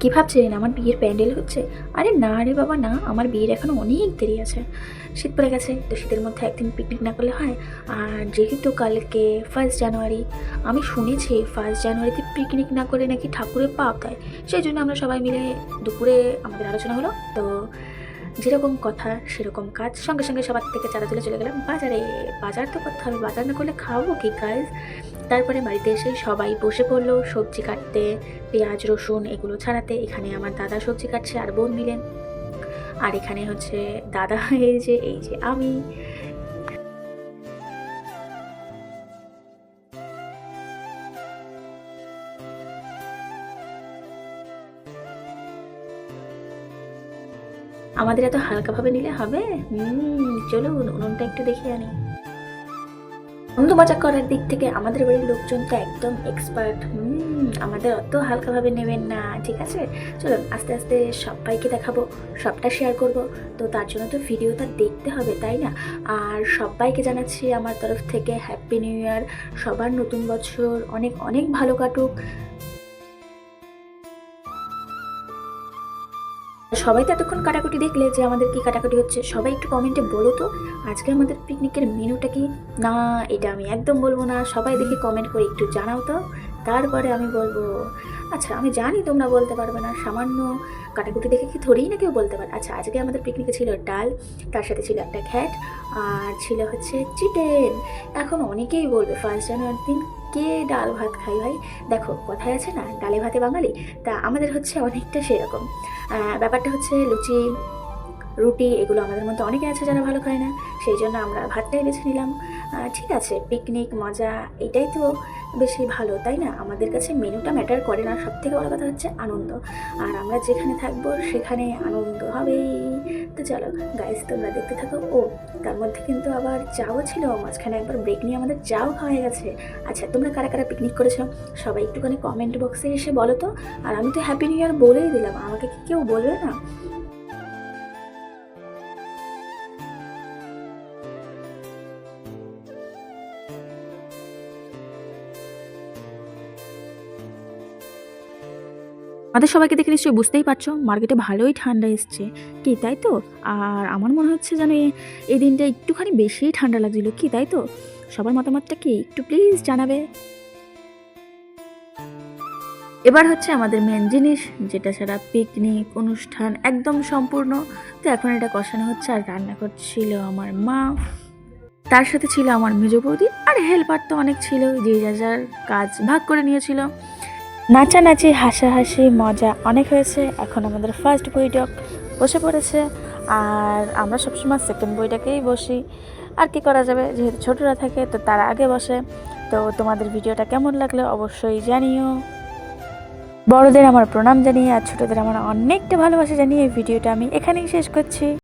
কী ভাবছেন আমার বিয়ের প্যান্ডেল হচ্ছে? আরে না রে বাবা না, আমার বিয়ের এখনও অনেক দেরি আছে। শীত পড়ে গেছে, তো শীতের মধ্যে একদিন পিকনিক না করলে হয়? আর যেহেতু কালকে 1 জানুয়ারি, আমি শুনেছি 1 জানুয়ারিতে পিকনিক না করে নাকি ঠাকুরের পাপ দেয়। সেই জন্য আমরা সবাই মিলে দুপুরে আমাদের আলোচনা হলো। তো যেরকম কথা সেরকম কাজ, সঙ্গে সঙ্গে সবার থেকে চাঁদা তুলে চলে গেলাম বাজারে। বাজার তো করতে হবে, বাজার না করলে খাবো কি গাইজ? তারপরে বাড়িতে এসে সবাই বসে পড়লো সবজি কাটতে, পেঁয়াজ রসুন এগুলো ছাড়াতে। এখানে আমার দাদা সবজি কাটছে আর বোন মিলেন, আর এখানে হচ্ছে দাদা এই যে আমি। আমাদের এত হালকাভাবে নিলে হবে? চলুন উনুনটা একটু দেখে আনি। বন্ধু মজা করার দিক থেকে আমাদের বাড়ির লোকজন তো একদম এক্সপার্ট। আমাদের অত হালকাভাবে নেবেন না, ঠিক আছে? চলুন আস্তে আস্তে সবাইকে দেখাবো, সবটা শেয়ার করব। তো তার জন্য তো ভিডিওটা দেখতে হবে, তাই না? আর সবাইকে জানাচ্ছি আমার তরফ থেকে হ্যাপি নিউ ইয়ার। সবার নতুন বছর অনেক অনেক ভালো কাটুক। সবাই তো এতক্ষণ কাটাকুটি দেখলে যে আমাদের কি কাটাকুটি হচ্ছে, সবাই একটু কমেন্টে বলো তো আজকে আমাদের পিকনিকের মেনুটা কি? না, এটা আমি একদম বলবো না, সবাই দেখে কমেন্ট করে একটু জানাও তো, তারপরে আমি বলবো। আচ্ছা আমি জানি তোমরা বলতে পারবে না, সামান্য কাটাকুটি দেখে কি থোড়েই না কেউ বলতে পারে। আচ্ছা আজকে আমাদের পিকনিকে ছিল ডাল, তার সাথে ছিল একটা ঘ্যাট, আর ছিল হচ্ছে চিকেন। এখন অনেকেই বলবে 1 জানুয়ারির দিন কে ডাল ভাত খাই ভাই? দেখো কথায় আছে না, ডালে ভাতে বাঙালি। তা আমাদের হচ্ছে অনেকটা সেরকম। ব্যাপারটা হচ্ছে লুচি রুটি এগুলো আমাদের মধ্যে অনেকে আছে যারা ভালো খায় না, সেই জন্য আমরা ভাতটাই বেছে নিলাম। ঠিক আছে, পিকনিক মজা এটাই তো বেশি ভালো, তাই না? আমাদের কাছে মেনুটা ম্যাটার করে না, সব থেকে বড় কথা হচ্ছে আনন্দ। আর আমরা যেখানে থাকবো সেখানে আনন্দ হবেই। তো চলো গাইস তোমরা দেখতে থাকো। ও তার মধ্যে কিন্তু আবার চাও ছিল, মাঝখানে একবার ব্রেক নিয়ে আমাদের চাও খাওয়া হয়ে গেছে। আচ্ছা তোমরা কারা কারা পিকনিক করেছো সবাই একটুখানি কমেন্ট বক্সে এসে বলো তো। আর আমি তো হ্যাপি নিউ ইয়ার বলেই দিলাম, আমাকে কি কেউ বলবে না? আমাদের সবাইকে দেখে নিশ্চয়ই বুঝতেই পারছো মার্কেটে ভালোই ঠান্ডা এসছে, কি তাই তো? আর আমার মনে হচ্ছে যেন এই দিনটা একটুখানি বেশিই ঠান্ডা লাগছিল, কি তাই তো? সবার মতামতটা কি একটু প্লিজ জানাবে। এবার হচ্ছে আমাদের মেন জিনিস, যেটা ছাড়া পিকনিক অনুষ্ঠান একদম সম্পূর্ণ। তো এখন এটা কষানো হচ্ছে, আর রান্না করছিল আমার মা, তার সাথে ছিল আমার মেজ বৌদি, আর হেল্পার তো অনেক ছিল, যে যার যার কাজ ভাগ করে নিয়েছিল। নাচানাচি হাসাহাসি মজা অনেক হয়েছে। এখন আমাদের ফার্স্ট বৈঠক বসে পড়েছে, আর আমরা সবসময় সেকেন্ড বইটাকেই বসি। আর কি করা যাবে, যেহেতু ছোটরা থাকে তো তারা আগে বসে। তো তোমাদের ভিডিওটা কেমন লাগলো অবশ্যই জানিও। বড়দের আমার প্রণাম জানিয়ে আর ছোটদের আমার অনেকটা ভালোবাসা জানিয়ে এই ভিডিওটা আমি এখানেই শেষ করছি।